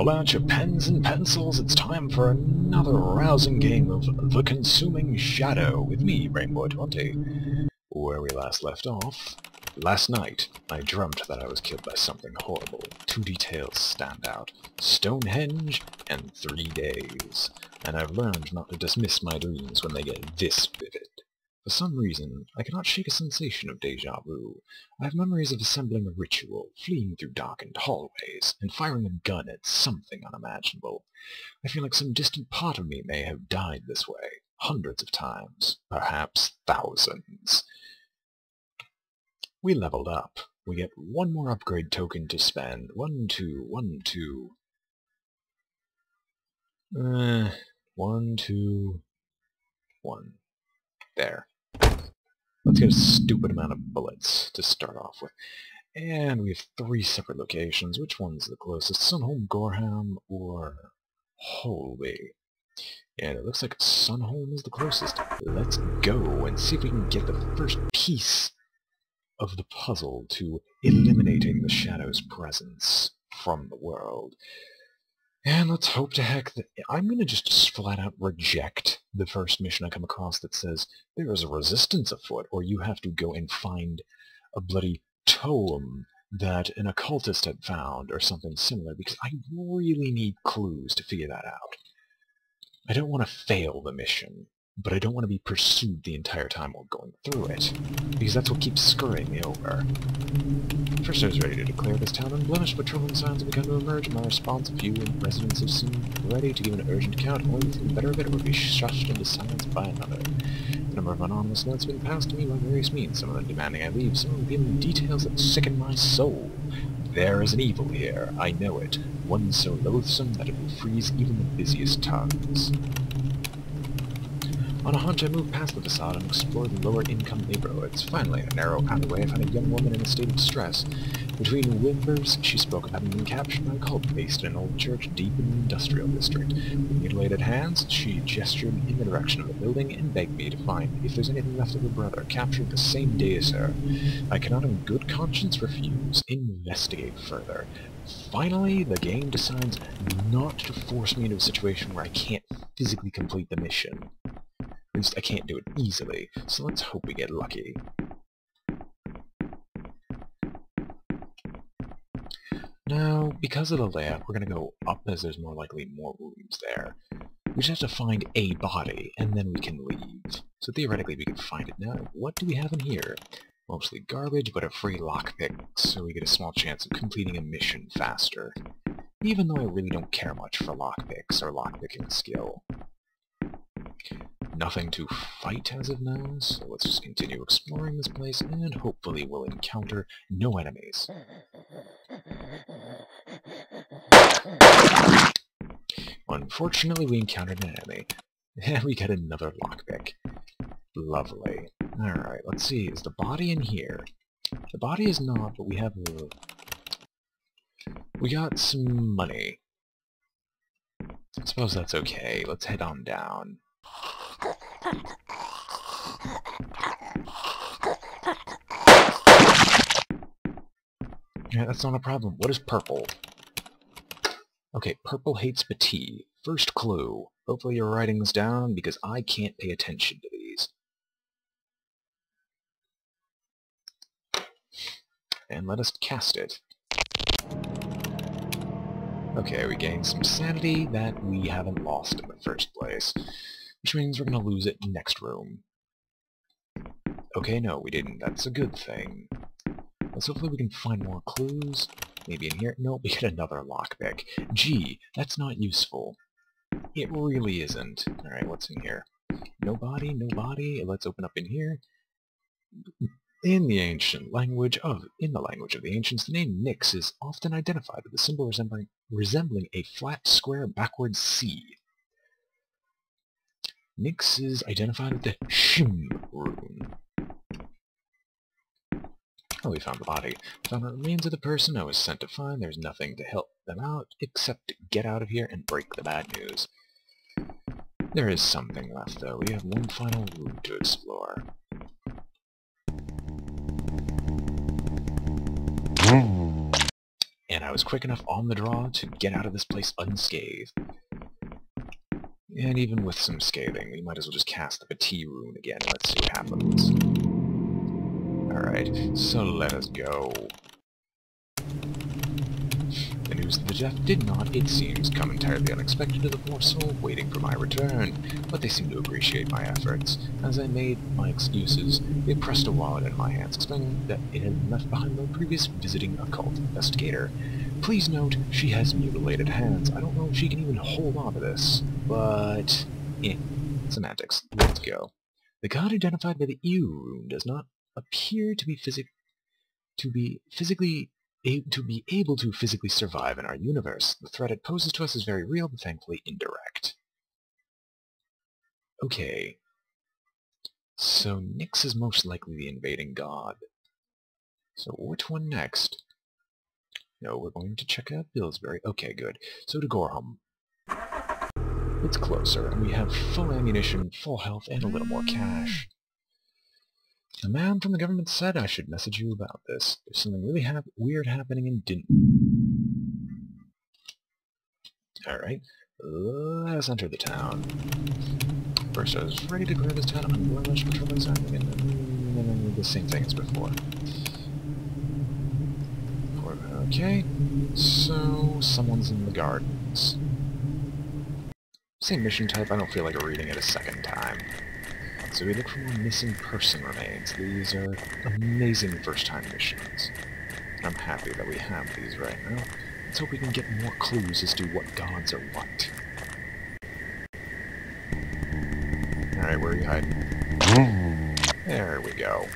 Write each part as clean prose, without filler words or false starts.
Pull out your pens and pencils, it's time for another rousing game of The Consuming Shadow with me, BrainBoy20. Where we last left off, last night I dreamt that I was killed by something horrible. Two details stand out: Stonehenge and 3 days. And I've learned not to dismiss my dreams when they get this vivid. For some reason, I cannot shake a sensation of déjà vu. I have memories of assembling a ritual, fleeing through darkened hallways, and firing a gun at something unimaginable. I feel like some distant part of me may have died this way, hundreds of times, perhaps thousands. We leveled up. We get one more upgrade token to spend. 1, 2, 1, 2. 1, 2, 1. There. Let's get a stupid amount of bullets to start off with. And we have 3 separate locations. Which one's the closest? Sunholm, Gorham, or Holby? And it looks like Sunholm is the closest. Let's go and see if we can get the first piece of the puzzle to eliminating the Shadow's presence from the world. And let's hope to heck that I'm going to just flat out reject the first mission I come across that says there is a resistance afoot, or you have to go and find a bloody tome that an occultist had found, or something similar, because I really need clues to figure that out. I don't want to fail the mission, but I don't want to be pursued the entire time while going through it, because that's what keeps screwing me over. First I was ready to declare this town unblemished, but troubling signs have begun to emerge. In my response, a few residents have seemed ready to give an urgent account, only to think better of it or be shushed into silence by another. The number of anonymous notes have been passed to me by various means, some of them demanding I leave, some of them giving details that sicken my soul. There is an evil here, I know it, one so loathsome that it will freeze even the busiest tongues. On a hunch, I moved past the facade and explored the lower-income neighborhoods. Finally, in a narrow alleyway, I found a young woman in a state of distress. Between whimpers, she spoke of having been captured by a cult based in an old church deep in the industrial district. With mutilated hands, she gestured in the direction of the building and begged me to find if there's anything left of her brother, captured the same day as her. I cannot in good conscience refuse. Investigate further. Finally, the game decides not to force me into a situation where I can't physically complete the mission. At least I can't do it easily, so let's hope we get lucky. Now, because of the layout, we're going to go up as there's more likely more rooms there. We just have to find a body, and then we can leave. So theoretically we can find it now. What do we have in here? Mostly garbage, but a free lockpick, so we get a small chance of completing a mission faster. Even though I really don't care much for lockpicks or lockpicking skill. Nothing to fight as of now, so let's just continue exploring this place, and hopefully we'll encounter no enemies. Unfortunately, we encountered an enemy, and we get another lockpick. Lovely. Alright, let's see, is the body in here? The body is not, but we have we got some money. I suppose that's okay. Let's head on down. Yeah, that's not a problem. What is purple? Okay, purple hates Petit. First clue. Hopefully you're writing this down, because I can't pay attention to these. And let us cast it. Okay, we gained some sanity that we haven't lost in the first place, which means we're going to lose it next room. Okay, no, we didn't. That's a good thing. Let's hopefully we can find more clues. Maybe in here? No, we get another lockpick. Gee, that's not useful. It really isn't. Alright, what's in here? No body, no body. Let's open up in here. In the language of the ancients, the name Nyx is often identified with a symbol resembling a flat, square, backward C. Nyx is identified with the Shim rune. Oh, we found the body. Found the remains of the person I was sent to find. There's nothing to help them out except to get out of here and break the bad news. There is something left, though. We have one final room to explore. And I I was quick enough on the draw to get out of this place unscathed. And even with some scathing, we might as well just cast the Petit rune again. Let's see what happens. Alright, so let us go. The news of the death did not, it seems, come entirely unexpected to the poor soul waiting for my return, but they seemed to appreciate my efforts. As I made my excuses, they pressed a wallet in my hands, explaining that it had been left behind by a previous visiting occult investigator. Please note, she has mutilated hands. I don't know if she can even hold on to this, but... semantics. Let's go. The god identified by the EU rune does not appear to be able to physically survive in our universe. The threat it poses to us is very real, but thankfully indirect. Okay. So Nyx is most likely the invading god. So which one next? No, we're going to check out Pillsbury. Okay, good. So to Gorham. It's closer, and we have full ammunition, full health, and a little more cash. The man from the government said I should message you about this. There's something really weird happening in Alright, let us enter the town. First, I was ready to clear this town unblemished, patrolling something, and the same thing as before. Okay, so someone's in the gardens. Same mission type, I don't feel like reading it a second time. So we look for more missing person remains. These are amazing first-time missions. I'm happy that we have these right now. Let's hope we can get more clues as to what gods are what. Alright, where are you hiding? There we go.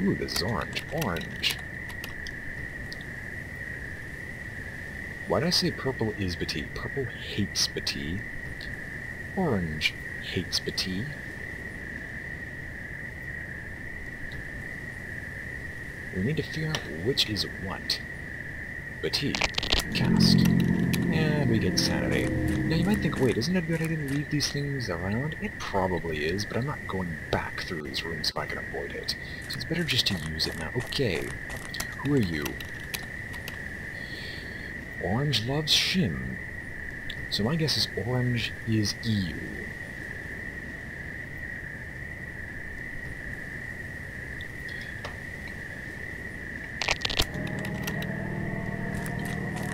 Ooh, this is orange. Orange. Why did I say purple is Petit? Purple hates Petit. Orange hates Petit. We need to figure out which is what. Petit. Cast. And we get sanity. Now you might think, wait, isn't it a good idea to leave these things around? It probably is, but I'm not going back through these rooms if I can avoid it. So it's better just to use it now. Okay. Who are you? Orange loves Shin. So my guess is orange is EU.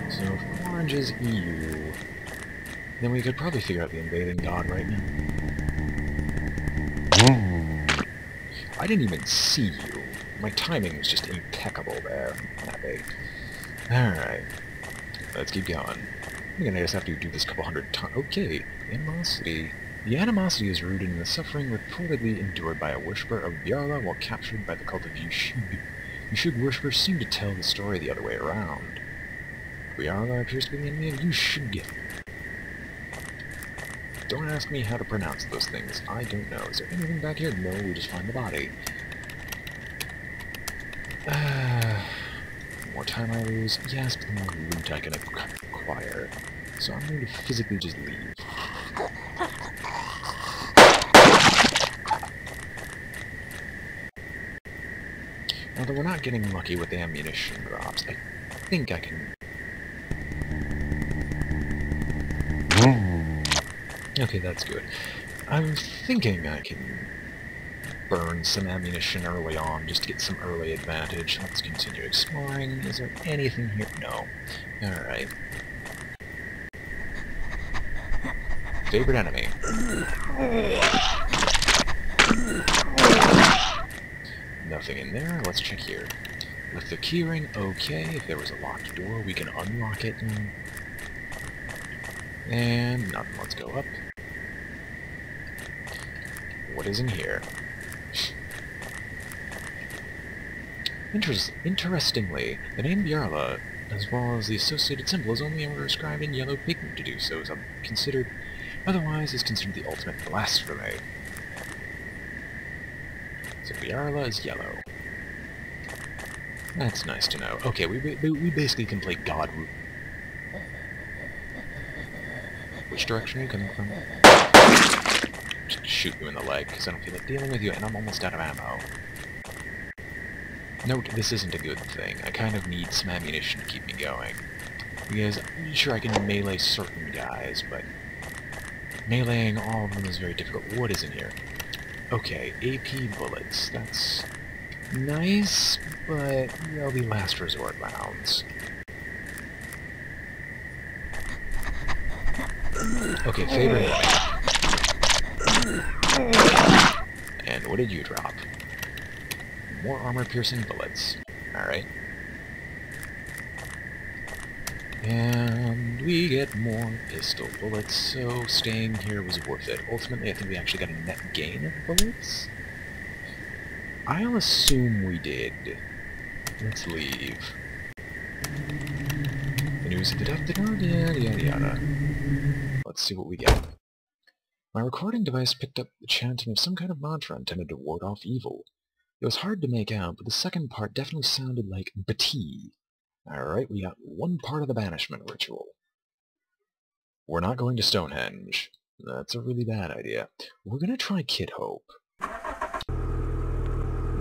So if orange is EU, then we could probably figure out the invading god right now. I didn't even see you. My timing was just impeccable there. Happy. Alright. Let's keep going. I'm gonna just have to do this a couple hundred times. Okay, animosity. The animosity is rooted in the suffering reportedly endured by a worshipper of Bjarla while captured by the cult of Yushig. Yushig worshippers seem to tell the story the other way around. Bjarla appears to be the enemy of Yushig. Don't ask me how to pronounce those things. I don't know. Is there anything back here? No, we just find the body. More time I lose, yes, but the more loot I can acquire. So I'm going to physically just leave. Although we're not getting lucky with the ammunition drops, I think I can... Okay, that's good. I'm thinking I can burn some ammunition early on, just to get some early advantage. Let's continue exploring. Is there anything here? No. Alright. Favorite enemy. Nothing in there. Let's check here. With the keyring, okay. If there was a locked door, we can unlock it. And nothing. Let's go up. What is in here? Interestingly, the name Bjarla, as well as the associated symbol, is only ever described in yellow pigment to do so, otherwise is considered the ultimate blasphemy. So Bjarla is yellow. That's nice to know. Okay, we basically can play God. Which direction are you coming from? Just shoot you in the leg, because I don't feel like dealing with you, and I'm almost out of ammo. Note, this isn't a good thing. I kind of need some ammunition to keep me going. Because, sure, I can melee certain guys, but meleeing all of them is very difficult. What is in here? Okay, AP bullets. That's nice, but they'll be last resort rounds. Okay, favorite enemy. And what did you drop? More armor-piercing bullets. Alright. And we get more pistol bullets, so staying here was worth it. Ultimately, I think we actually got a net gain of bullets? I'll assume we did. Let's leave. The news of the yada yada yada. Let's see what we get. My recording device picked up the chanting of some kind of mantra intended to ward off evil. It was hard to make out, but the second part definitely sounded like Bati. Alright, we got one part of the banishment ritual. We're not going to Stonehenge. That's a really bad idea. We're gonna try Kid Hope.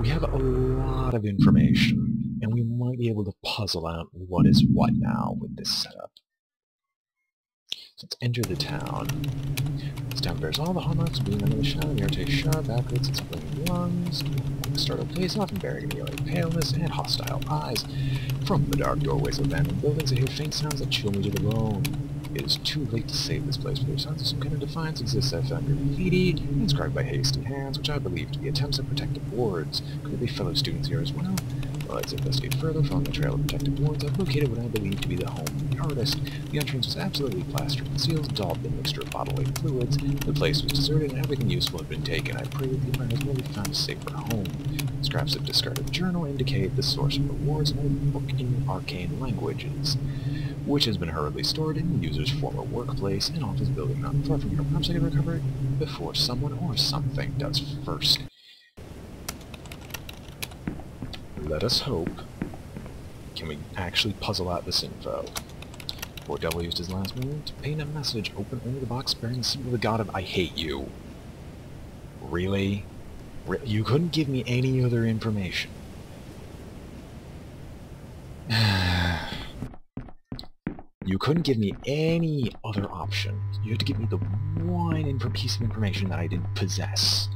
We have a lot of information, and we might be able to puzzle out what is what now with this setup. So let's enter the town. This town bears all the hallmarks of being under the shadow of the Arte sharp, accurate, its flaming lungs, startled face, often bearing ameliorating paleness, and hostile eyes. From the dark doorways of abandoned buildings, I hear faint sounds that chill me to the bone. It is too late to save this place, but there sounds of some kind of defiance exists. I found graffiti, inscribed by hasty hands, which I believe to be attempts at protective wards. Could there be fellow students here as well? Let's investigate further. Following the trail of protective wards, I've located what I believe to be the home of the artist. The entrance was absolutely plastered with seals, daubed in a mixture of bodily fluids. The place was deserted and everything useful had been taken. I pray that the owner has merely found a safer home. Scraps of discarded journal indicate the source of the wards and a book in arcane languages, which has been hurriedly stored in the user's former workplace and office building not far from here. Perhaps I can recover it before someone or something does first. Let us hope. Can we actually puzzle out this info? Poor Devil used his last move to paint a message. Open only the box bearing the symbol of the god of I hate you. Really? You couldn't give me any other information. You couldn't give me any other option. You had to give me the one piece of information that I didn't possess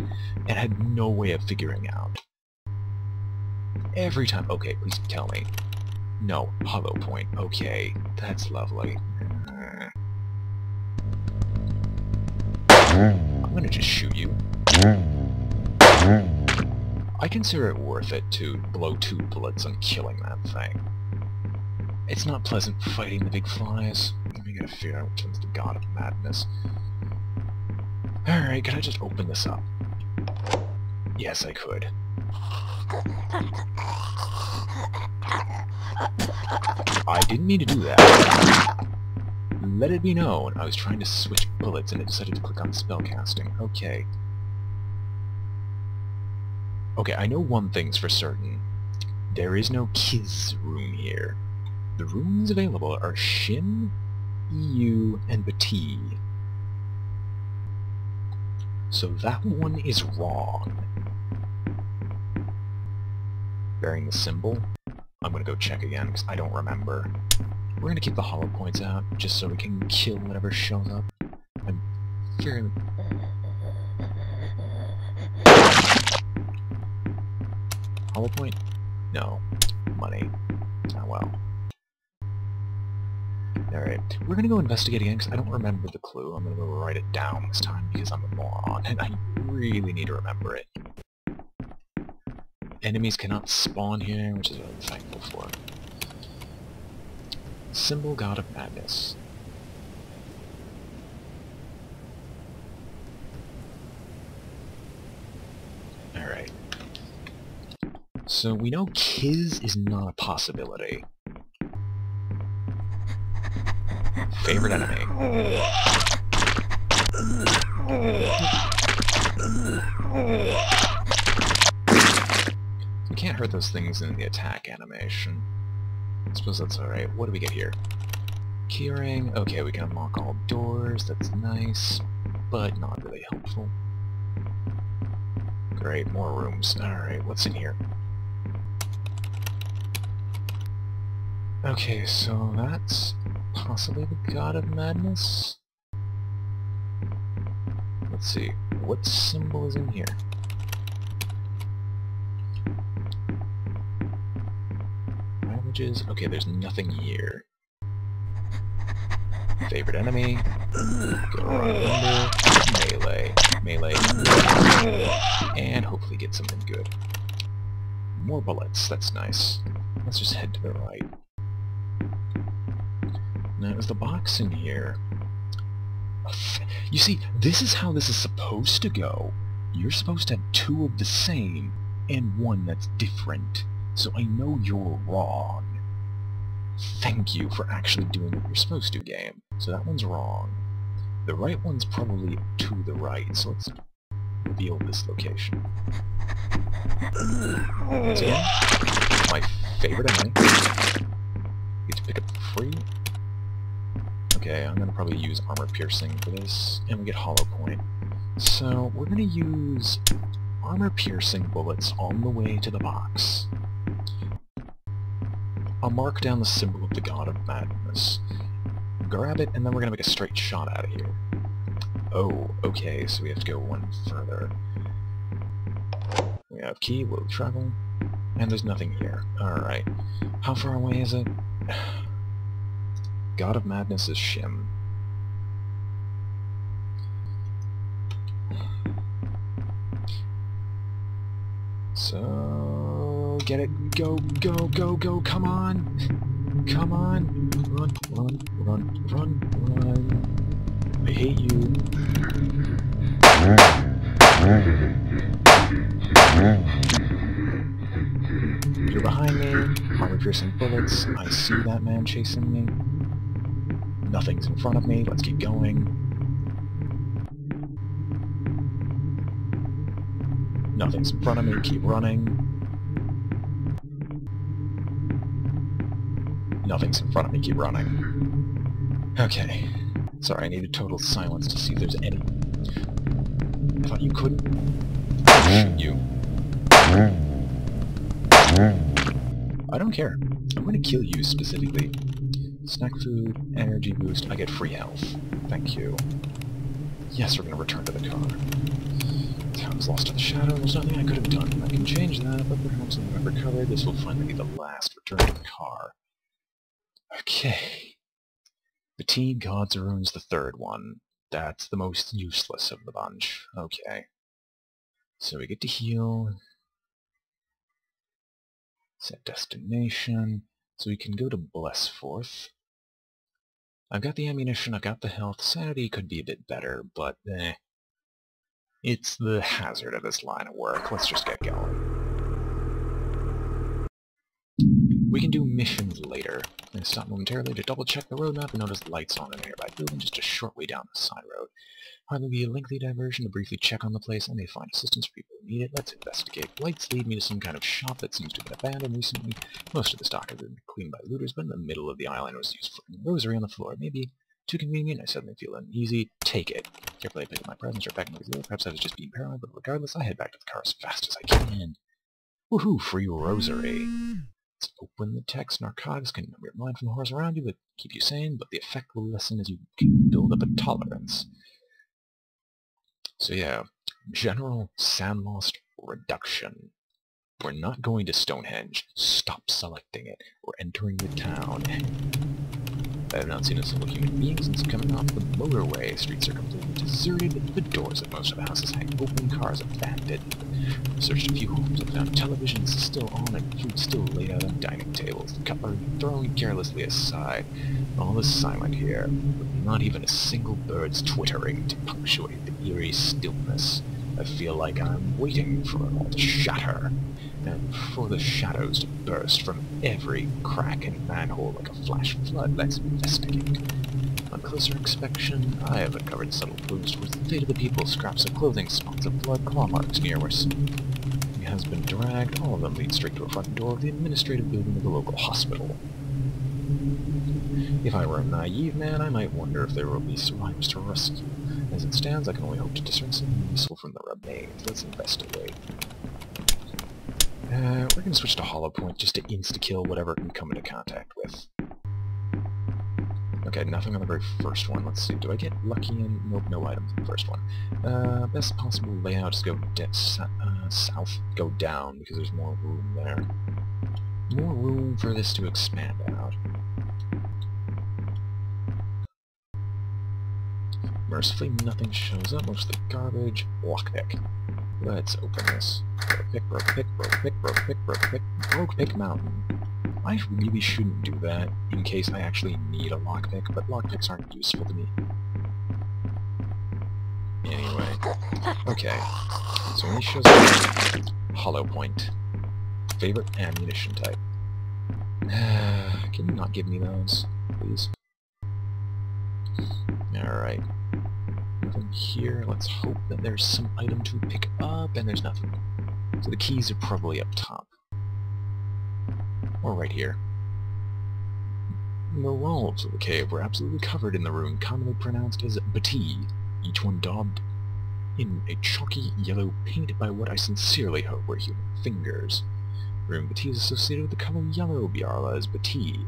and had no way of figuring out. Every time... Okay, please tell me. No, hollow point. Okay, that's lovely. I'm gonna just shoot you. I consider it worth it to blow 2 bullets on killing that thing. It's not pleasant fighting the big flies. We gotta figure out which one's the god of madness. Alright, can I just open this up? Yes, I could. I didn't mean to do that. Let it be known, I was trying to switch bullets and it decided to click on spellcasting. Okay. Okay, I know one thing's for certain. There is no Kiz room here. The rooms available are Shin, EU, and Bati. So that one is wrong. Bearing the symbol. I'm gonna go check again, because I don't remember. We're gonna keep the hollow points out, just so we can kill whatever shows up. I'm fairly... Hollow point? No. Money. Oh well. Alright, we're gonna go investigate again, because I don't remember the clue. I'm gonna go write it down this time, because I'm a moron, and I really need to remember it. Enemies cannot spawn here, which is what I'm thankful for. Symbol God of Madness. Alright. So we know Kiz is not a possibility. Favorite enemy. You can't hurt those things in the attack animation. I suppose that's alright. What do we get here? Keyring. Okay, we can unlock all doors. That's nice, but not really helpful. Great, more rooms. Alright, what's in here? Okay, so that's possibly the God of Madness? Let's see, what symbol is in here? Languages? Okay, there's nothing here. Favorite enemy? Go around melee. Melee. And hopefully get something good. More bullets, that's nice. Let's just head to the right. Now, is the box in here? You see, this is how this is supposed to go. You're supposed to have two of the same, and one that's different. So I know you're wrong. Thank you for actually doing what you're supposed to, game. So that one's wrong. The right one's probably to the right, so let's reveal this location. Once again, my favorite enemy. Get to pick up for free. Okay, I'm gonna probably use armor piercing for this, and we get hollow point. So we're gonna use armor piercing bullets on the way to the box. I'll mark down the symbol of the God of Madness. Grab it, and then we're gonna make a straight shot out of here. Oh, okay, so we have to go one further. We have key, will travel, and there's nothing here. Alright. How far away is it? God of Madness is Shim. So... get it. Go, go, go, go, come on! Come on! Run, run, run, run, run. I hate you. You're behind me. Armor-piercing bullets. I see that man chasing me. Nothing's in front of me. Let's keep going. Nothing's in front of me. Keep running. Nothing's in front of me. Keep running. Okay. Sorry, I needed total silence to see if there's any... I thought you couldn't... Shoot you. I don't care. I'm gonna kill you specifically. Snack food, energy boost, I get free health. Thank you. Yes, we're gonna return to the car. Town is lost in the shadow, there's nothing I could have done. I can change that, but perhaps when I've recovered, this will finally be the last return to the car. Okay. Fatigue God's Rune's the third one. That's the most useless of the bunch. Okay. So we get to heal. Set destination. So we can go to Blessforth. I've got the ammunition, I've got the health. Sanity could be a bit better, but it's the hazard of this line of work. Let's just get going. We can do missions later. I'm going to stop momentarily to double-check the roadmap and notice lights on in a nearby building just a short way down the side road. Hardly be a lengthy diversion to briefly check on the place. I may find assistance for people who need it. Let's investigate. Lights lead me to some kind of shop that seems to have been abandoned recently. Most of the stock has been cleaned by looters, but in the middle of the island was used for a rosary on the floor. Maybe too convenient. I suddenly feel uneasy. Take it. Carefully I pick up my presents or back into the Perhaps I was just being paranoid, but regardless, I head back to the car as fast as I can. Woohoo! Free rosary. Let's open the text. Narcotics can numb your mind from the horrors around you, but keep you sane, but the effect will lessen as you build up a tolerance. So yeah, general sand-lost reduction. We're not going to Stonehenge. Stop selecting it. We're entering the town. I have not seen a single human being since coming off the motorway. Streets are completely deserted. The doors of most of the houses hang open. Cars abandoned. I've searched a few homes and found televisions still on and food still laid out on dining tables. The cutlery thrown carelessly aside. All is silent here, with not even a single bird's twittering to punctuate the eerie stillness. I feel like I'm waiting for it all to shatter, and for the shadows to burst from every crack and manhole like a flash flood. Let's investigate. On closer inspection, I have uncovered subtle clues towards the fate of the people. Scraps of clothing, spots of blood, claw marks near where he has been dragged. All of them lead straight to a front door of the administrative building of the local hospital. If I were a naive man, I might wonder if there will be survivors to rescue. As it stands, I can only hope to discern something useful from the remains. Let's investigate. We're going to switch to Hollow Point just to insta-kill whatever it can come into contact with. Okay, nothing on the very first one. Let's see. Do I get lucky and nope, no items in the first one. Best possible layout is go south, go down because there's more room there. More room for this to expand out. Mercifully, nothing shows up. Mostly garbage. Lockpick. Let's open this. Broke pick, broke pick, broke pick, broke pick, broke pick, broke pick mountain. I really shouldn't do that in case I actually need a lockpick, but lockpicks aren't useful to me. Anyway. Okay. So when he shows up, hollow point. Favorite ammunition type. Can you not give me those, please? Alright. Nothing here. Let's hope that there's some item to pick up, and there's nothing. So the keys are probably up top. Or right here. The walls of the cave were absolutely covered in the rune commonly pronounced as Bati, each one daubed in a chalky yellow paint by what I sincerely hope were human fingers. Rune Bati is associated with the color yellow, Biarla as Bati.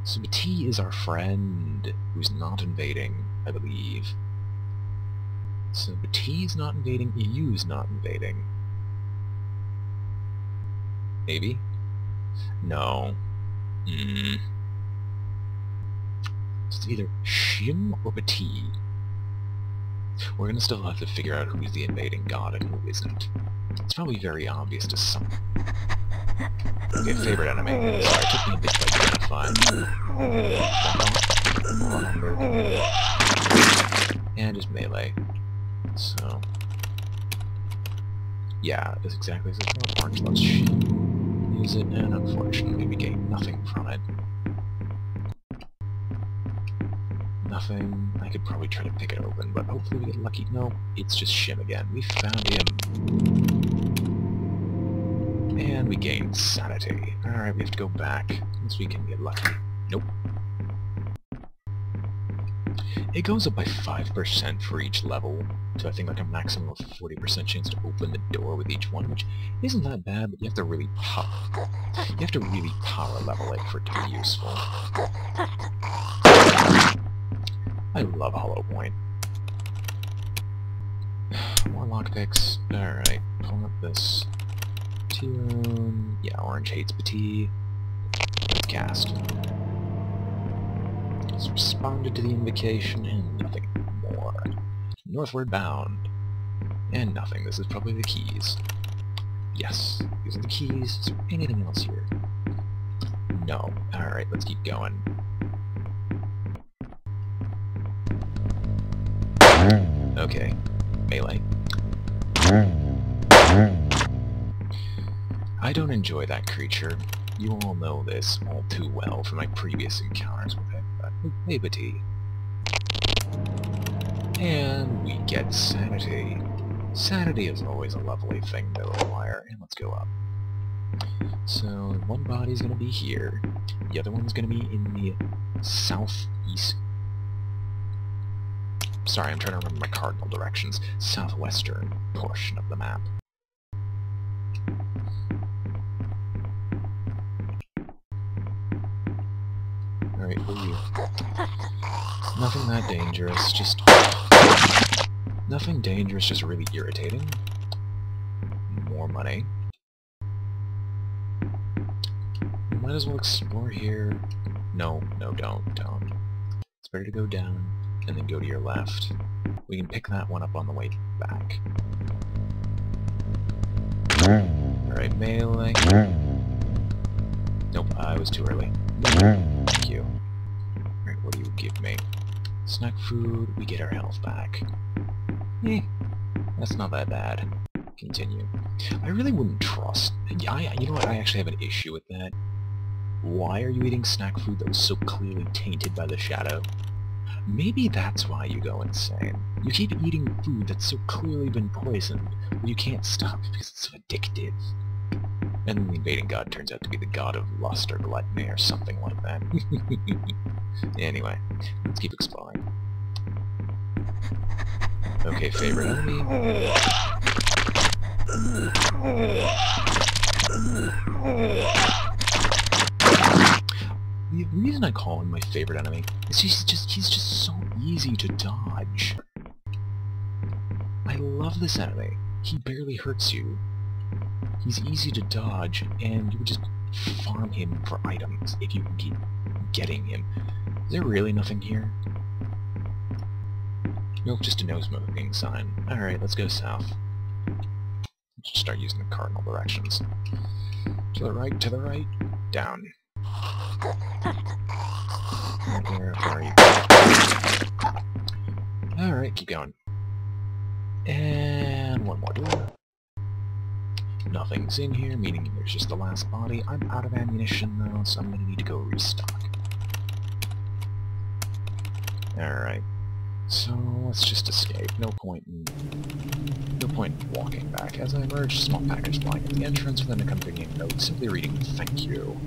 So Bati is our friend, who's not invading, I believe. So Bati's not invading, EU's not invading. Maybe? No. It's either Shim or Bati. We're gonna still have to figure out who's the invading god and who isn't. It's probably very obvious to some. Okay, favorite enemy. Sorry, it took me a bit to identify. And just melee. So... yeah, it's exactly as it's orange. Let's use it, and unfortunately we gain nothing from it. Nothing. I could probably try to pick it open, but hopefully we get lucky. No, it's just Shim again. We found him. And we gained sanity. Alright, we have to go back, unless we can get lucky. Nope. It goes up by 5% for each level, so I think like a maximum of 40% chance to open the door with each one, which isn't that bad, but you have to really power level it for it to be useful. I love Hollow Point. More lockpicks. Alright, pull up this tune. Yeah, Orange hates Bati. Let's cast. It's responded to the invocation and nothing more. Northward bound. And nothing. This is probably the keys. Yes, these are the keys. Is there anything else here? No. Alright, let's keep going. Okay. Melee. I don't enjoy that creature. You all know this all too well from my previous encounters with it, but hey, Bati. And we get sanity. Sanity is always a lovely thing to acquire, and let's go up. So, one body's gonna be here, the other one's gonna be in the southeast. Sorry, I'm trying to remember my cardinal directions. Southwestern portion of the map. Alright, who are you? Nothing that dangerous, just... nothing dangerous, just really irritating. More money. We might as well explore here. No, don't. It's better to go down, and then go to your left. We can pick that one up on the way back. Alright, melee. Nope, I was too early. Thank you. Alright, what do you give me? Snack food, we get our health back. That's not that bad. Continue. I really wouldn't trust... you know what, I actually have an issue with that. Why are you eating snack food that was so clearly tainted by the shadow? Maybe that's why you go insane. You keep eating food that's so clearly been poisoned, but you can't stop because it's so addictive. And then the invading god turns out to be the god of lust or gluttony or something like that. Anyway, let's keep exploring. Okay, favorite enemy. The reason I call him my favorite enemy is he's just so easy to dodge. I love this enemy. He barely hurts you. He's easy to dodge, and you would just farm him for items if you can keep getting him. Is there really nothing here? Nope, just a no smoking sign. Alright, let's go south. Let's just start using the cardinal directions. To the right, down. Where are you? Alright, keep going. And one more door. Nothing's in here, meaning there's just the last body. I'm out of ammunition though, so I'm gonna need to go restock. Alright. So let's just escape. No point in walking back. As I emerge, a small package flying at the entrance, with an accompanying note simply reading, "Thank you."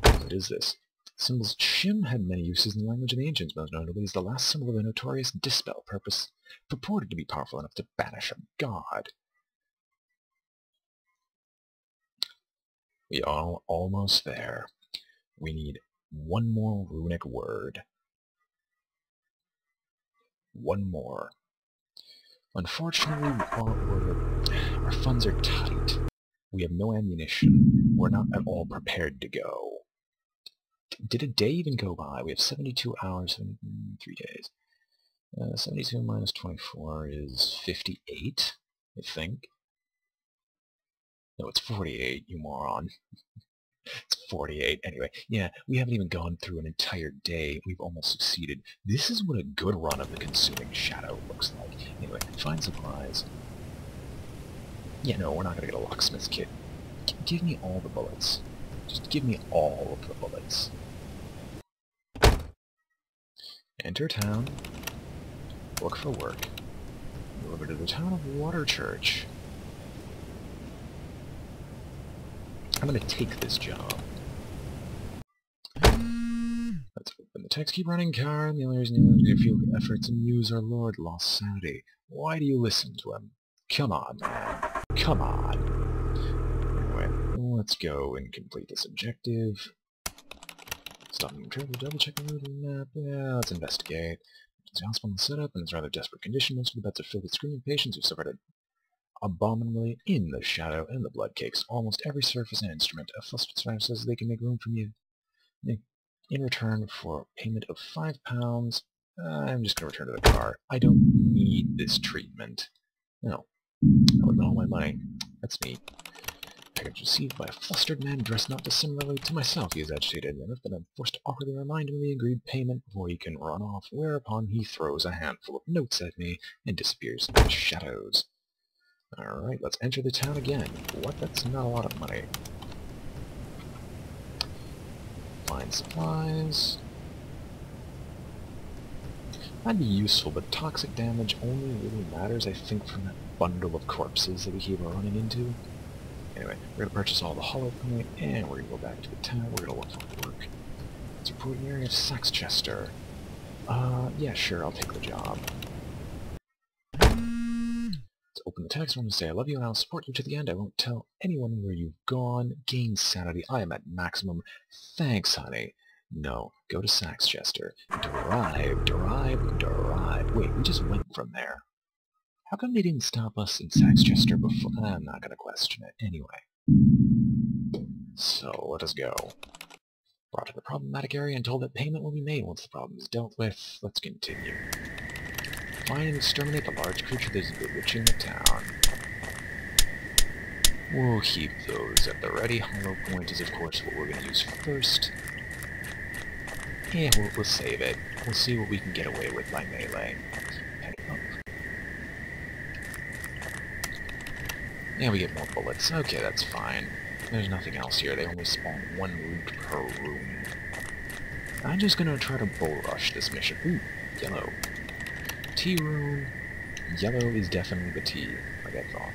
What is this? Symbols Shim had many uses in the language of the ancients, most notably is the last symbol of the notorious dispel, purpose purported to be powerful enough to banish a god. We are almost there. We need one more runic word. One more. Unfortunately, our funds are tight. We have no ammunition. We're not at all prepared to go. Did a day even go by? We have 72 hours and 3 days. 72 minus 24 is 58, I think. No, it's 48, you moron. It's 48. Anyway, yeah, we haven't even gone through an entire day. We've almost succeeded. This is what a good run of the Consuming Shadow looks like. Anyway, find supplies. Yeah, no, we're not going to get a locksmith's kit. Give me all the bullets. Just give me all of the bullets. Enter town. Look for work. Go over to the town of Waterchurch. I'm going to take this job. Let's open the text. Keep running, car. The only reason you need a few efforts and use our Lord lost sanity. Why do you listen to him? Come on, man. Come on. Anyway, let's go and complete this objective. Stop and double check the route map. Yeah, let's investigate. It's a hospital set up in its rather desperate condition. Most of the beds are filled with screaming patients who suffered abominably in the shadow and the blood cakes. Almost every surface and instrument. A flustered survivor says they can make room for you. In return for payment of £5, I'm just going to return to the car. I don't need this treatment. No. I would all my money. That's me. Package received by a flustered man dressed not dissimilarly to myself. He is agitated enough that I'm forced to awkwardly remind him of the agreed payment before he can run off, whereupon he throws a handful of notes at me and disappears in the shadows. Alright, let's enter the town again. What? That's not a lot of money. Find supplies. That'd be useful, but toxic damage only really matters, I think, from that bundle of corpses that we keep running into. Anyway, we're going to purchase all the hollow point, and we're going to go back to the town. We're going to look for work. Let's report an area of Saxchester. Yeah, sure, I'll take the job. Let's open the text. I'm going to say, I love you and I'll support you to the end. I won't tell anyone where you've gone. Gain sanity. I am at maximum. Thanks, honey. No, go to Saxchester. Derive. Wait, we just went from there. How come they didn't stop us in Saxchester before? I'm not going to question it. Anyway. So, let us go. Brought to the problematic area and told that payment will be made once the problem is dealt with. Let's continue. Find and exterminate the large creature that is bewitching the town. We'll keep those at the ready. Hollow point is, of course, what we're going to use first. Yeah, we'll save it. We'll see what we can get away with by melee. Head up. Yeah, we get more bullets. Okay, that's fine. There's nothing else here. They only spawn one loot per room. I'm just gonna try to bull rush this mission. Ooh, yellow. Tea room. Yellow is definitely the tea, like I thought.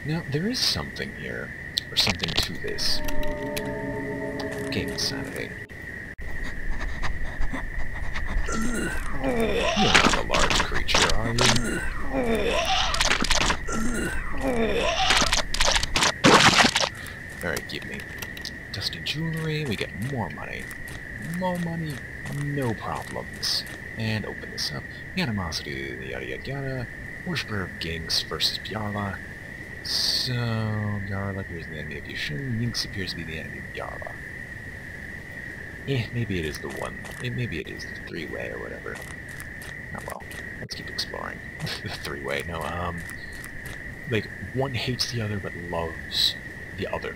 Now, there is something here, or something to this. Gain insanity. You're not a large creature, are you? Alright, give me dusty jewelry, we get more money. More money, no problems. And open this up. Animosity, yada yada yada. Worshipper of Ginks versus Bjarla. So, Bjarla appears to be the enemy of Yushun, Ginks appears to be the enemy of Bjarla. Maybe it is the one. Maybe it is the three-way or whatever. Oh well, let's keep exploring. The three-way, no, like, one hates the other but loves the other.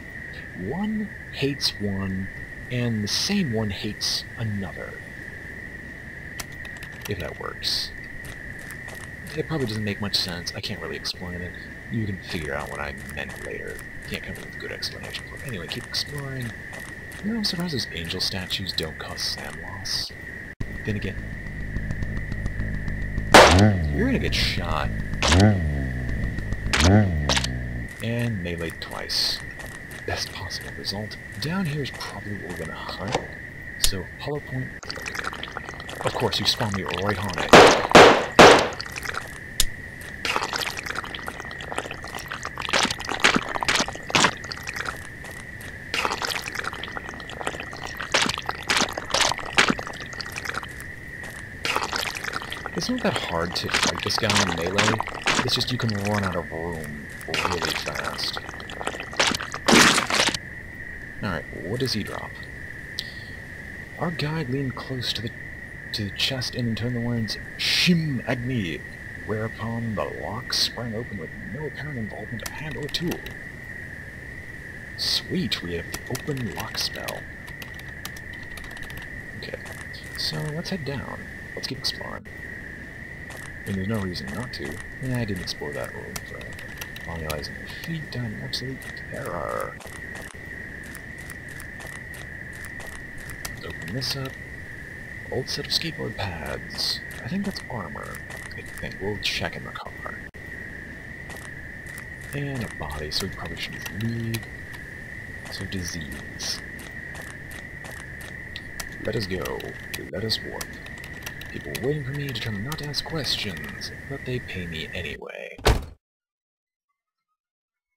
One hates one, and the same one hates another. If that works. It probably doesn't make much sense. I can't really explain it. You can figure out what I meant later. Can't come up with a good explanation for it. Anyway, keep exploring. You know, I'm surprised those angel statues don't cause sand loss. Then again, you're gonna get shot. And melee twice. Best possible result. Down here is probably what we're gonna hunt. So, hollow point. Of course, you spawned me right on it. It's not that hard to fight this guy in melee. It's just you can run out of room really fast. Alright, what does he drop? Our guide leaned close to the chest and intoned the words, "Shim Agni," whereupon the lock sprang open with no apparent involvement of hand or tool. Sweet, we have the open lock spell. Okay, so let's head down. Let's keep exploring. And there's no reason not to. Yeah, I didn't explore that room for colonializing your feet down in absolute terror. Let's open this up. Old set of skateboard pads. I think that's armor. I think we'll check in the car. And a body, so we probably shouldn't leave. So disease. Let us go. Let us warp. People waiting for me determined not to ask questions, but they pay me anyway.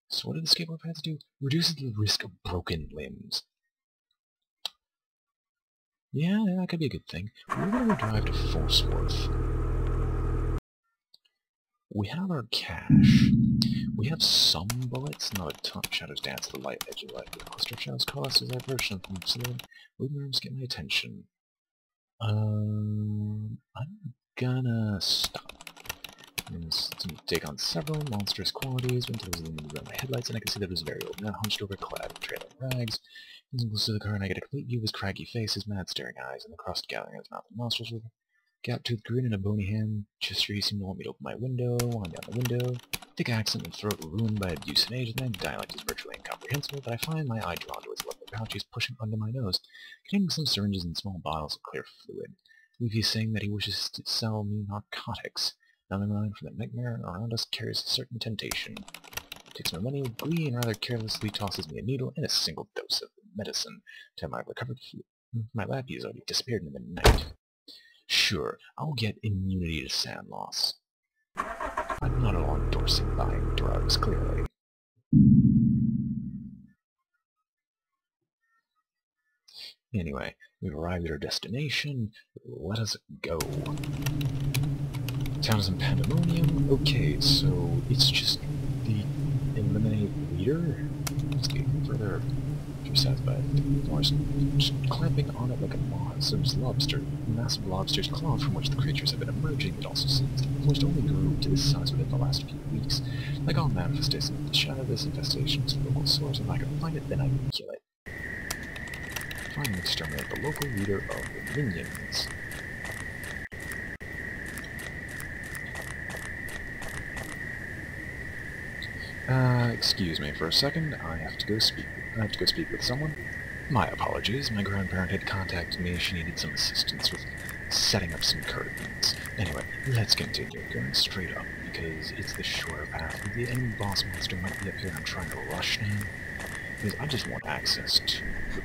So what do the skateboard pads do? Reduces the risk of broken limbs. Yeah, that could be a good thing. We're gonna drive to Forceworth. We have our cash. We have some bullets, not a ton. Shadows dance the light edge of light. The cluster of shadows cost as I approach them from the wooden rooms get my attention. I'm gonna stop. To take on several monstrous qualities. When there was illuminated around my headlights, and I could see that it was very old man, hunched over, clad in trailing rags. He's close to the car, and I get a complete view of his craggy face, his mad staring eyes, and the crust gathering in his mouth and nostrils with a gap-toothed grin and a bony hand. Gesture he seemed to want me to open my window, wind down the window. Thick accent and throat ruined by abuse and age, and my dialect is virtually incomprehensible, but I find my eye drawn to his lovely pouch he's pushing under my nose, containing some syringes and small bottles of clear fluid. I believe he's saying that he wishes to sell me narcotics. Now my mind from the nightmare around us carries a certain temptation. Takes my money with glee and rather carelessly tosses me a needle and a single dose of medicine. Till my recovered my lappy has already disappeared in the night. Sure, I'll get immunity to sand loss. I'm not at all endorsing buying drugs, clearly. Anyway, we've arrived at our destination. Let us go. Town is in pandemonium. Okay, so it's just the eliminate leader. Let's get further satisfied. Morris just clamping on it like a moth. So this massive lobster's claw from which the creatures have been emerging. It also seems to have only grew to this size within the last few weeks. Like all manifestations of the shadow, this infestation is a local source. If I can find it, then I can kill it. Find and exterminate the local leader of the minions. Excuse me for a second. I have to go speak with someone. My apologies. My grandparent had contacted me. She needed some assistance with setting up some curtains. Anyway, let's continue. Going straight up, because it's the shorter path. The enemy boss monster might be up here and I'm trying to rush now. Because I just want access to the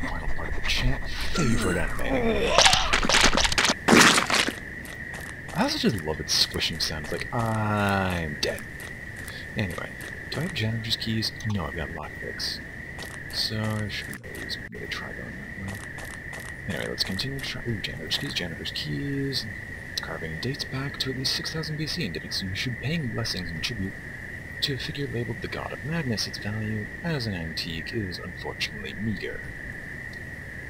final part of the chat. Favorite enemy. I also just love its squishing sound. It's like, I'm dead. Anyway, do I have janitor's keys? No, I've got lockpicks. So I shouldn't really try going that way. Anyway, let's continue to try. Ooh, janitor's keys, janitor's keys. Carving dates back to at least 6000 BC and depicts Yushu paying blessings and tribute to a figure labeled the God of Madness. Its value as an antique is unfortunately meager.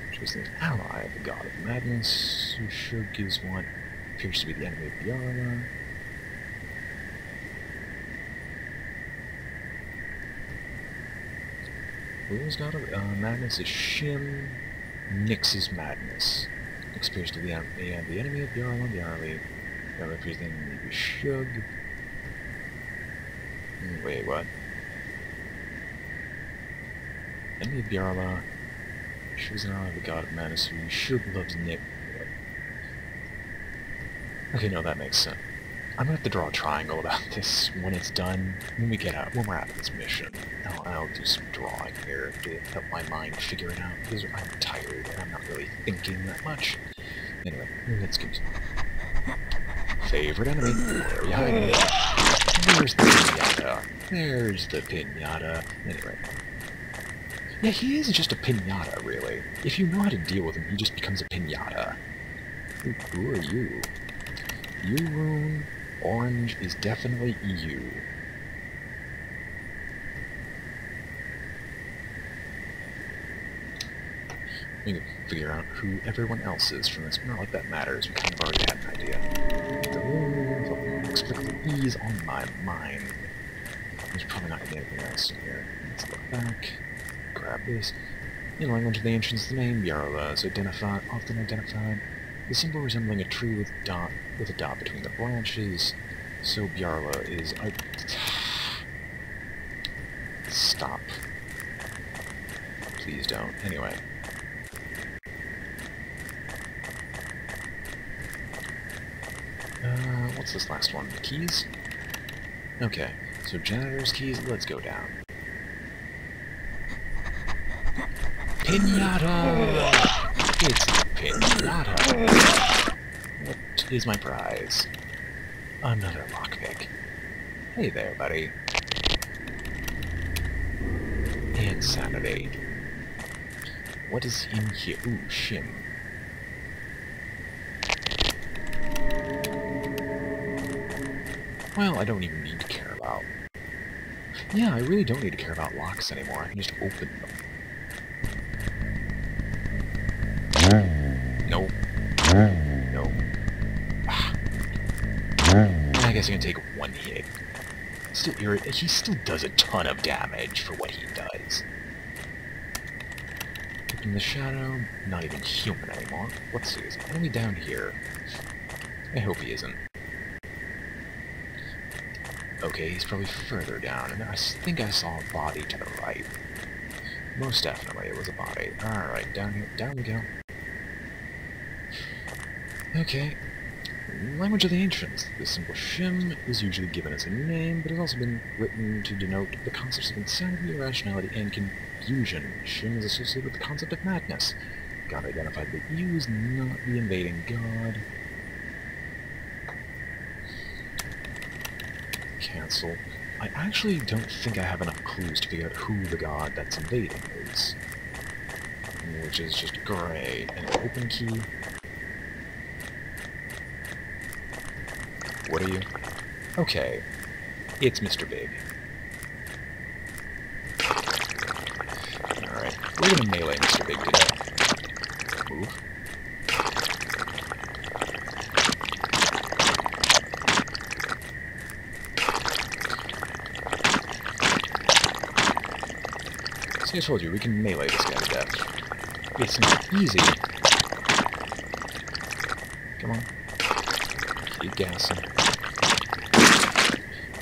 Which is an ally of the God of Madness. Yushu gives what appears to be the enemy of Biara. Who's God of Madness is Shim. Nyx's Madness. Nyx appears to be the enemy of Biara. Biara appears the enemy of Shug. Wait, what? Enemy of Biarla. Shug's an ally of the God of Madness. Shug loves Nyx. Okay, no, that makes sense. I'm gonna have to draw a triangle about this when it's done. When we're out of this mission. I'll do some drawing here to help my mind figure it out, because I'm tired and I'm not really thinking that much. Anyway, let's continue. Favorite enemy. Where are you hiding? There's the pinata. There's the pinata. Anyway. Yeah, he is just a pinata, really. If you know how to deal with him, he just becomes a pinata. Who are you? You, Rune. Orange is definitely you. We can figure out who everyone else is from this. Not like that matters. We kind of already had an idea. The room explicitly ease on my mind. There's probably not going to be anything else in here. Let's look back. Grab this. In language of the ancients, the name Biarla is often identified. The symbol resembling a tree with a dot between the branches. So Biarla is a... Stop. Please don't. Anyway. What's this last one? Keys? Okay, so janitor's keys, let's go down. Pinata! It's the pinata! What is my prize? Another lockpick. Hey there, buddy. Insanity. What is in here? Ooh, Shim. Well, I don't even need to care about... Yeah, I really don't need to care about locks anymore. I can just open them. Nope. Nope. I guess I can take one hit. Still he still does a ton of damage for what he does. In the shadow, not even human anymore. Let's see, is an enemy down here? I hope he isn't. Okay, he's probably further down, and I think I saw a body to the right. Most definitely, it was a body. Alright, down here, down we go. Okay. Language of the Ancients. The symbol Shim is usually given as a name, but has also been written to denote the concepts of insanity, irrationality, and confusion. Shim is associated with the concept of madness. God identified that you is not the invading god. Cancel. I actually don't think I have enough clues to figure out who the god that's invading is. Which is just gray. And an open key. What are you? Okay. It's Mr. Big. Alright. We're gonna melee Mr. Big today. Move. See, I told you, we can melee this guy to death. It's not easy. Come on. Keep gassing.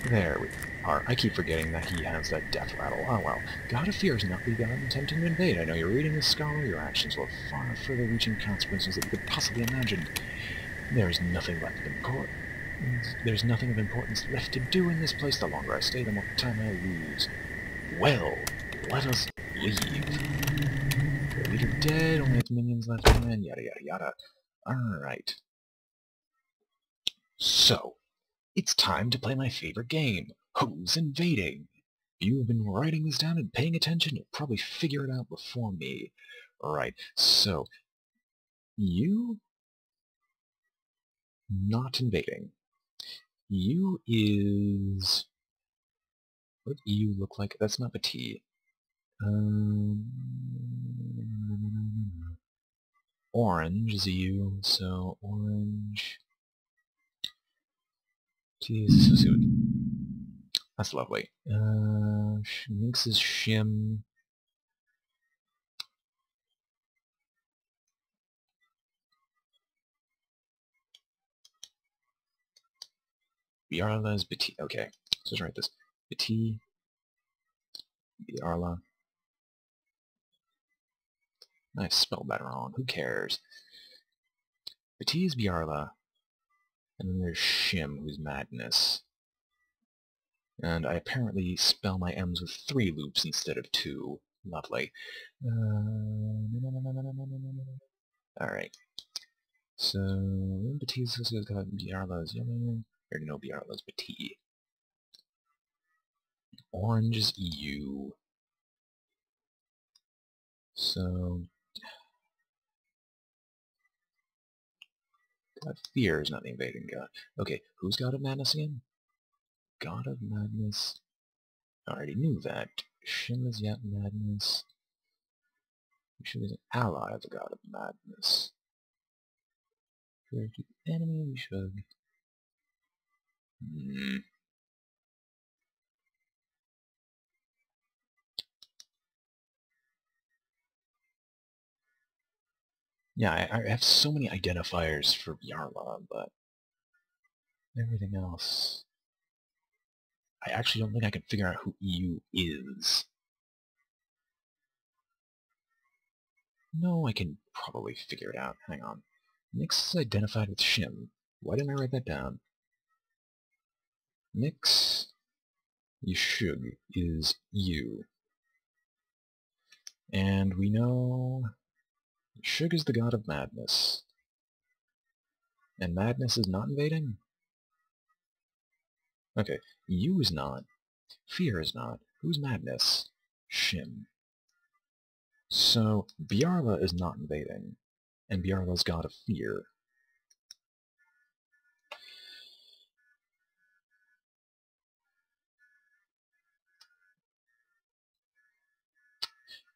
There we are. I keep forgetting that he has that death rattle. Oh well. God of Fear is not the god intending to invade. I know you're reading this scholar. Your actions will have far further reaching consequences that you could possibly imagine. There's nothing of importance left to do in this place. The longer I stay, the more time I lose. Well, let us leave. The leader dead, only its minions left behind, yada yada yada. Alright. So, it's time to play my favorite game, Who's invading? You've been writing this down and paying attention. You'll probably figure it out before me. Right, so you not invading. You is... What does EU look like? That's not a T. Orange is a U, so orange. T is associated with... That's lovely. Minx is shim. Biarla is Bati. Okay, so let's write this. Bati. Biarla. I spelled that wrong. Who cares? Bati is Biarla. And then there's Shim, who's Madness. And I apparently spell my M's with 3 loops instead of 2. Lovely. Alright. So, Bati's got Biarla's yellow. I already know Biarla's Bati. Orange is EU. So, God Fear is not the invading god. Okay, who's God of Madness again? God of Madness. I already knew that. Shim is yet Madness. Shim is an ally of the God of Madness. Enemy, we should. Yeah, I have so many identifiers for Yarla, but everything else... I actually don't think I can figure out who EU is. No, I can probably figure it out. Hang on. Nix is identified with Shim. Why didn't I write that down? Nix Yeshug is you. And we know Yeshug is the god of madness. And madness is not invading? Okay, you is not. Fear is not. Who's madness? Shim. So, Biarla is not invading, and Biarla's god of fear.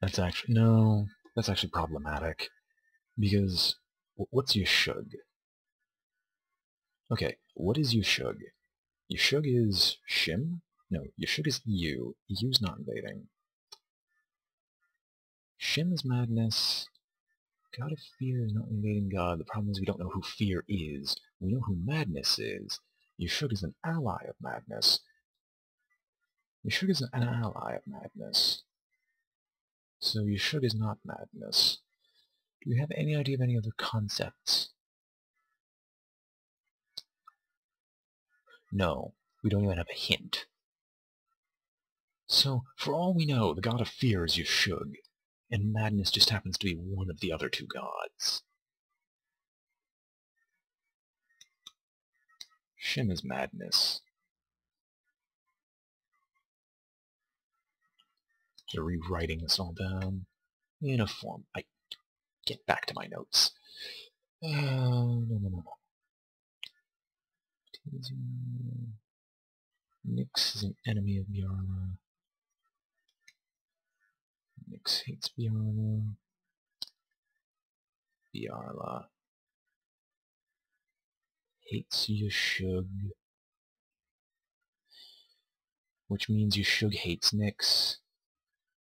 That's actually... no, that's actually problematic. Because, what's Yeshug? Okay, what is Yeshug? Yeshug is Shim? No, Yeshug is EU. EU's not invading. Shim is madness. God of Fear is not invading God. The problem is we don't know who Fear is. We know who Madness is. Yeshug is an ally of Madness. Yeshug is an ally of Madness. So Yeshug is not Madness. Do we have any idea of any other concepts? No, we don't even have a hint. So, for all we know, the god of fear is Yeshug, and Madness just happens to be one of the other 2 gods. Shim is Madness. They're rewriting this all down in a form. I get back to my notes. No. Nyx is an enemy of Biarla. Nyx hates Biarla. Biarla hates Yeshug. Which means Yeshug hates Nyx.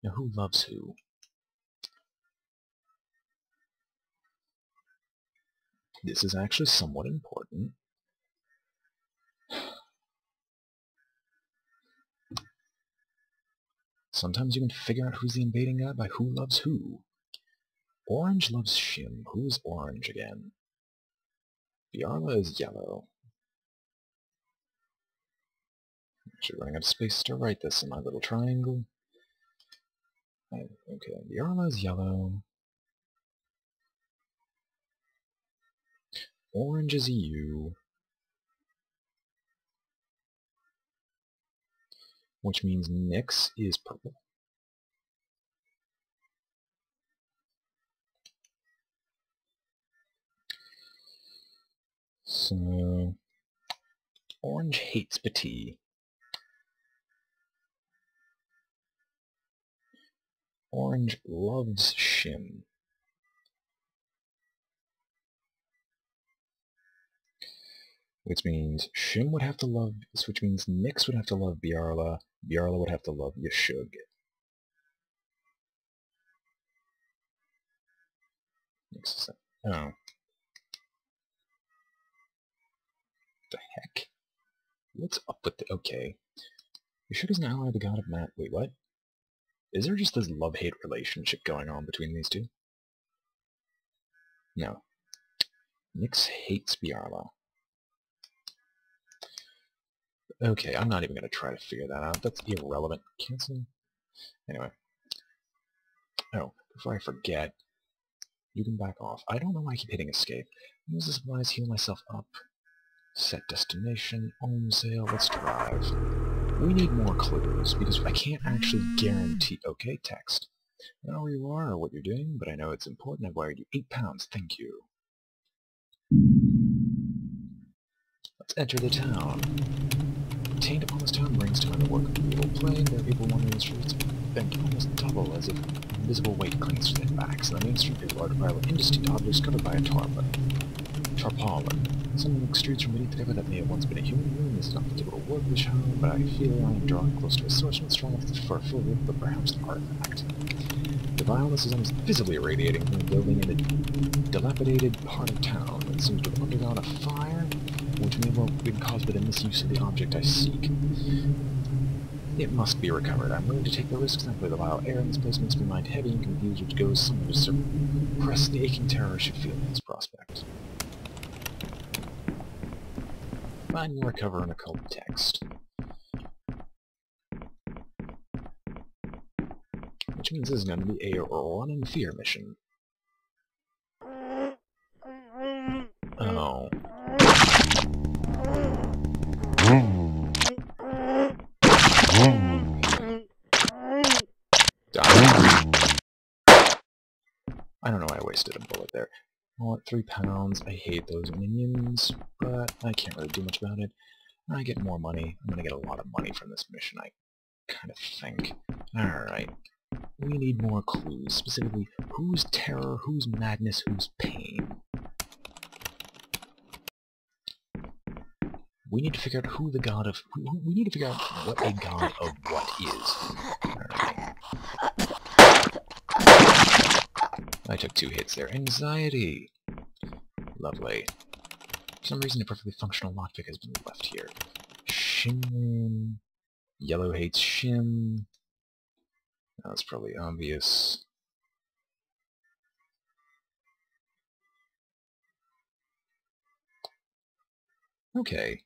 Now who loves who? This is actually somewhat important. Sometimes you can figure out who's the invading god by who loves who. Orange loves Shim. Who's orange again? Biarla is yellow. Actually running out of space to write this in my little triangle. Okay, Biarla is yellow. Orange is EU. which means Nyx is purple. So, orange hates Petit. Orange loves Shim. Which means Shim would have to love, which means Nyx would have to love Bjarla, Bjarla would have to love Yashug. Nyx is that, oh. The heck? What's up with the, okay. Yashug is an ally of the god of Matt, wait, what? Is there just this love-hate relationship going on between these two? No. Nyx hates Bjarla. Okay, I'm not even going to try to figure that out. That's irrelevant. Cancel? Anyway. Oh, before I forget, you can back off. I don't know why I keep hitting escape. Use the supplies, heal myself up. Set destination, own sale, let's drive. We need more clues, because I can't actually guarantee... Okay, text. I don't know where you are or what you're doing, but I know it's important. I've wired you 8 pounds, thank you. Let's enter the town. Obtained upon this town brings to mind the work of the evil plague. Their evil wandering the streets bent almost double as if invisible weight clings to their backs. And the main street is a large pile of indistinct objects covered by a tarpaulin. Some of the streets from beneath the cover that may have once been a human room. This is not the typical work of the show, but I feel I am drawing close to a source not strong enough for a full rip, but perhaps an artifact. The vileness is almost visibly radiating from the building in a dilapidated part of town. It seems to have undergone a fire, which may well have been caused by the misuse of the object I seek. It must be recovered. I'm willing to take the risks. Thankfully, the vile air in this place makes my mind heavy and confused, which goes somewhere to suppress the aching terror I should feel in this prospect. Find and recover an occult text. Which means this is going to be a run and fear mission. Oh. I don't know why I wasted a bullet there. I want 3 pounds. I hate those minions, but I can't really do much about it. I get more money. I'm gonna get a lot of money from this mission, I kind of think. Alright. We need more clues. Specifically, whose terror, whose madness, whose pain. We need to figure out who the god of... we need to figure out what a god of what is. Alright. I took 2 hits there. Anxiety! Lovely. For some reason, a perfectly functional lockpick has been left here. Shim... Yellow hates Shim... That's probably obvious. Okay.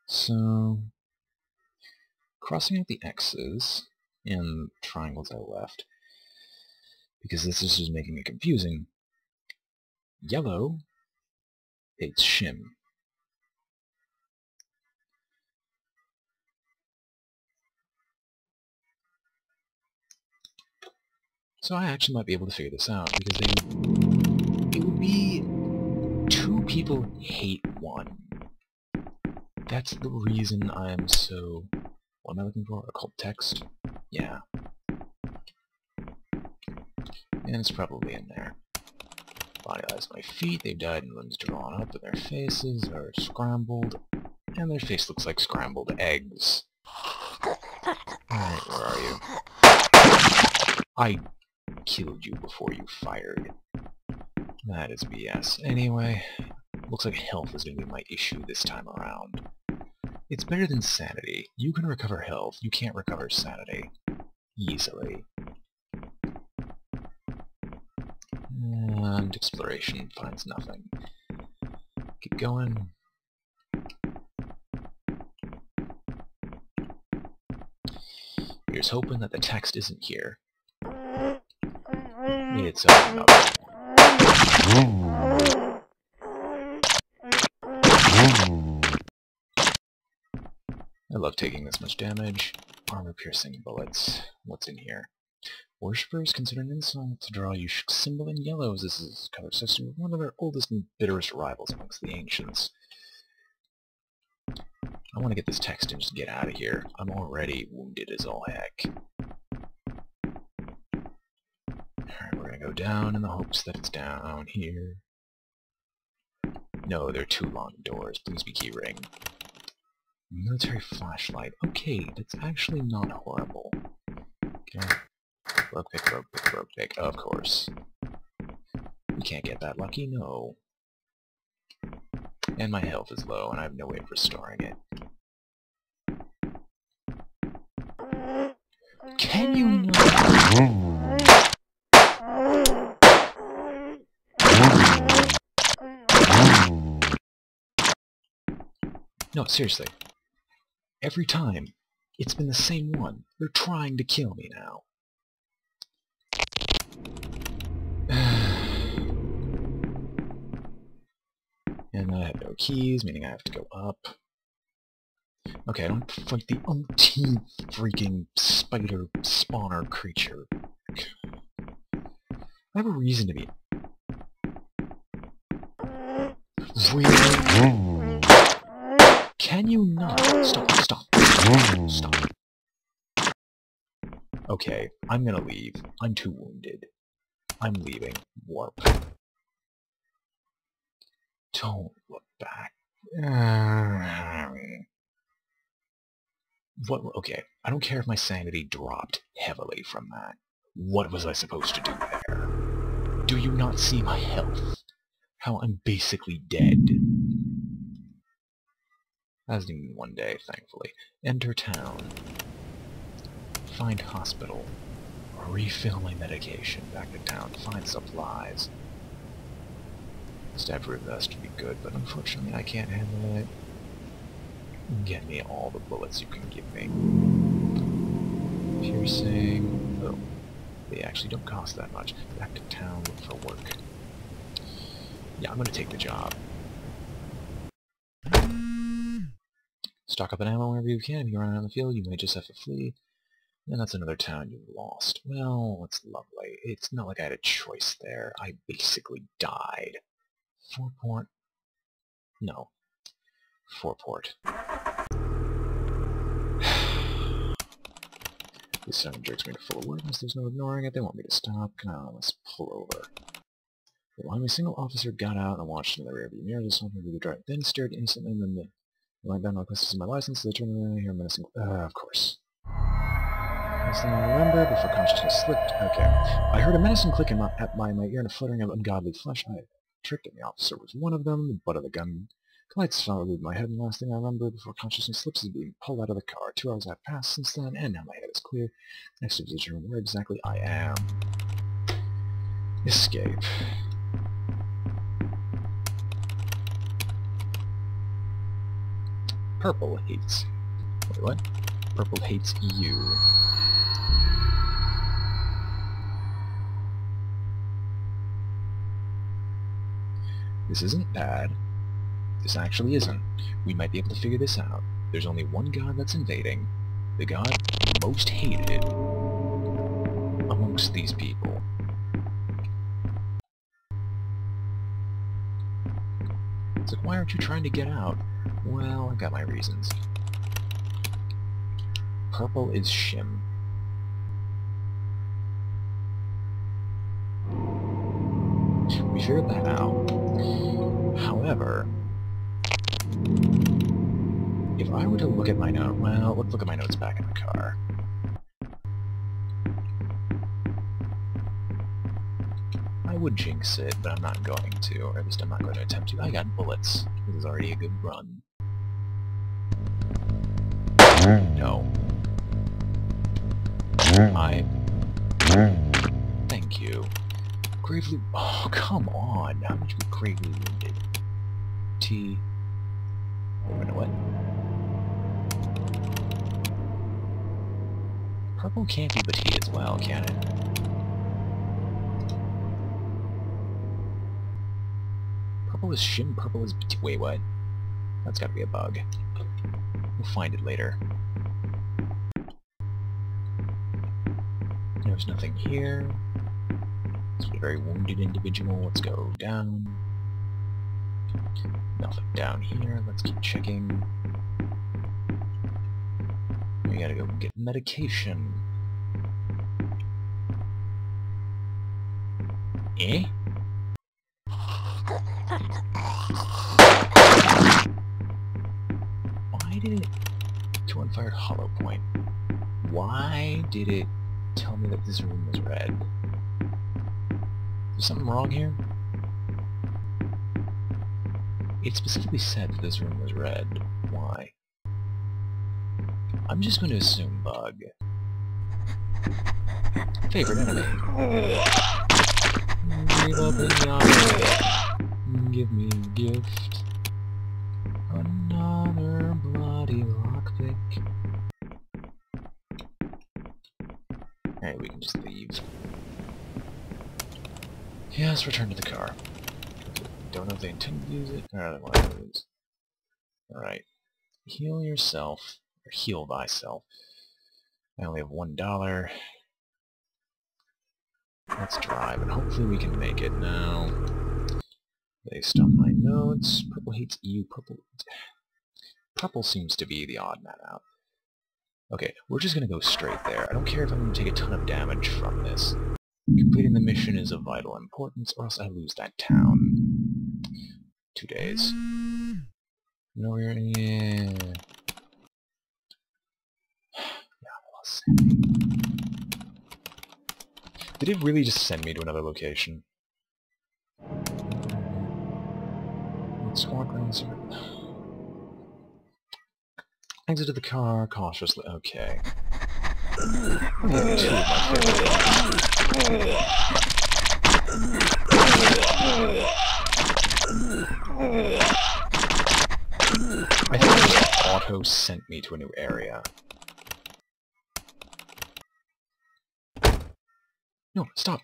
So... crossing out the X's and triangles I left, because this is just making it confusing. Yellow hates Shim. So I actually might be able to figure this out, because it would be 2 people hate 1. That's the reason I'm so... what am I looking for? Occult text? Yeah. And it's probably in there. Body lies at my feet, they've died in limbs drawn up, and their faces are scrambled, and their face looks like scrambled eggs. Alright, where are you? I killed you before you fired. That is BS. Anyway, looks like health is going to be my issue this time around. It's better than sanity. You can recover health, you can't recover sanity. Easily. And exploration finds nothing. Keep going. Here's hoping that the text isn't here. It's up. I love taking this much damage. armor-piercing bullets. What's in here? Worshippers consider an insult to draw you symbol in yellows. This is a color system of one of their oldest and bitterest rivals amongst the ancients. I want to get this text and just get out of here. I'm already wounded as all heck. Alright, we're gonna go down in the hopes that it's down here. No, they're too long doors. Please be keyring. Military flashlight. Okay, that's actually not horrible. Okay. Rogue pick, rogue pick, rogue pick. Of course. We can't get that lucky, no. And my health is low, and I have no way of restoring it. Can you not? No, seriously. Every time, it's been the same one. They're trying to kill me now. And I have no keys, meaning I have to go up. Okay, I don't have to fight the umpteenth freaking spider spawner creature. I have a reason to be... Really? Can you not? Stop, stop, stop. Okay, I'm gonna leave. I'm too wounded. I'm leaving. Warp. Don't look back. What? Okay, I don't care if my sanity dropped heavily from that. What was I supposed to do there? Do you not see my health? How I'm basically dead. As in one day, thankfully. Enter town. Find hospital. Refill my medication. Back to town. Find supplies. Stab-proof vest would be good, but unfortunately I can't handle it. Get me all the bullets you can give me. Piercing. Oh, they actually don't cost that much. Back to town, look for work. Yeah, I'm gonna take the job. Stock up on ammo wherever you can. If you run out in the field, you may just have to flee. And that's another town you've lost. Well, it's lovely. It's not like I had a choice there. I basically died. Four-port? No. Four-port. This son of a jerk's made a full awareness. There's no ignoring it. They want me to stop. Let's pull over. Behind me, a single officer got out and watched in the rearview mirror. Just wanted to the drive. Then stared instantly and then went down. This is my license. So they turned around here menacing. Of course. Last thing I remember before consciousness slipped. Okay. I heard a menacing click in my ear and a fluttering of ungodly flesh. I tricked him. The officer was one of them. The butt of the gun lights followed my head, and the last thing I remember before consciousness slips is being pulled out of the car. 2 hours have passed since then, and now my head is clear. Next to determine where exactly I am. Escape. Purple hates... Wait, what? Purple hates you. This isn't bad. This actually isn't. We might be able to figure this out. There's only one god that's invading. The god most hated amongst these people. It's like, why aren't you trying to get out? Well, I got my reasons. Purple is Shim. We figured that out. However, if I were to look at my note, well, let's look at my notes back in the car. I would jinx it, but I'm not going to, or at least I'm not going to attempt to. I got bullets. This is already a good run. No. Thank you. Gravely... Oh, come on! How much we gravely wounded? T... Wait a minute, what? Purple can't be T as well, can it? Purple is Shim, purple is T. Wait, what? That's gotta be a bug. We'll find it later. There's nothing here. It's a very wounded individual. Let's go down. Nothing down here. Let's keep checking. We gotta go get medication. Eh? Why did it... to unfired hollow point. Why did it tell me that this room was red? Is something wrong here? It specifically said that this room was red. Why? I'm just going to assume bug. Favorite enemy. Give up in the eye. Give me a gift. Another bloody lockpick. Alright, we can just leave. Yes, return to the car. Don't know if they intend to use it, or they want to use. Alright. Heal yourself, or heal thyself. I only have $1. Let's drive, and hopefully we can make it now. Based on my notes, purple hates EU. Purple seems to be the odd man out. Okay, we're just gonna go straight there. I don't care if I'm gonna take a ton of damage from this. Completing the mission is of vital importance, or else I lose that town. 2 days. No, we're in... Yeah. Did it really just send me to another location? Let's walk around this. Exit to the car cautiously. Okay. Maybe 2 of my favorite. I think it just auto sent me to a new area. No, stop.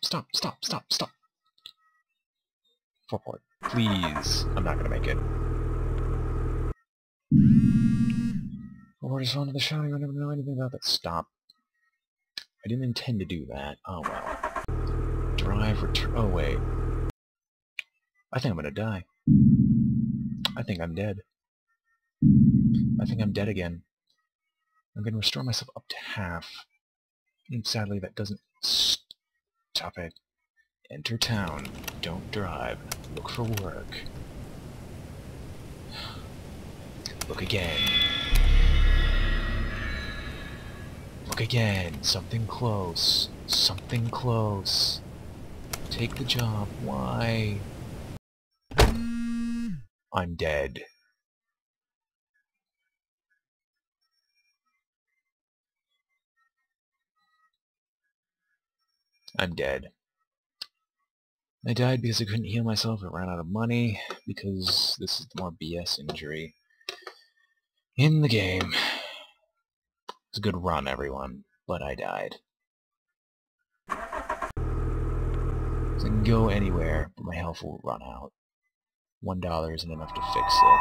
4 point. Please. I'm not gonna make it. Or just onto the shouting, I never know anything about that. Stop. I didn't intend to do that. Oh well. Drive, return. Oh wait. I think I'm gonna die. I think I'm dead. I think I'm dead again. I'm gonna restore myself up to half. And sadly that doesn't... Stop it. Enter town. Don't drive. Look for work. Look again. Look again. Something close. Something close. Take the job. Why? I'm dead. I'm dead. I died because I couldn't heal myself. I ran out of money because this is the more BS injury in the game. It's a good run, everyone, but I died. So I can go anywhere, but my health will run out. $1 isn't enough to fix it.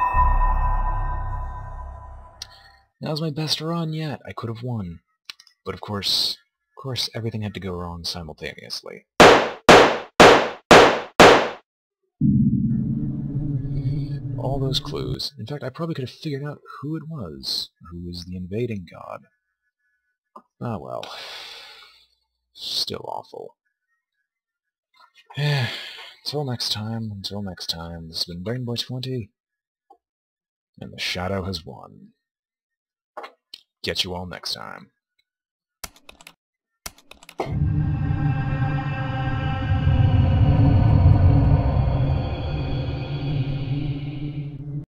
That was my best run yet. I could have won. But of course, everything had to go wrong simultaneously. All those clues. In fact, I probably could have figured out who it was. Who was the invading god. Ah well. Still awful. Until next time, this has been BrainBoy 20, and the shadow has won. Get you all next time.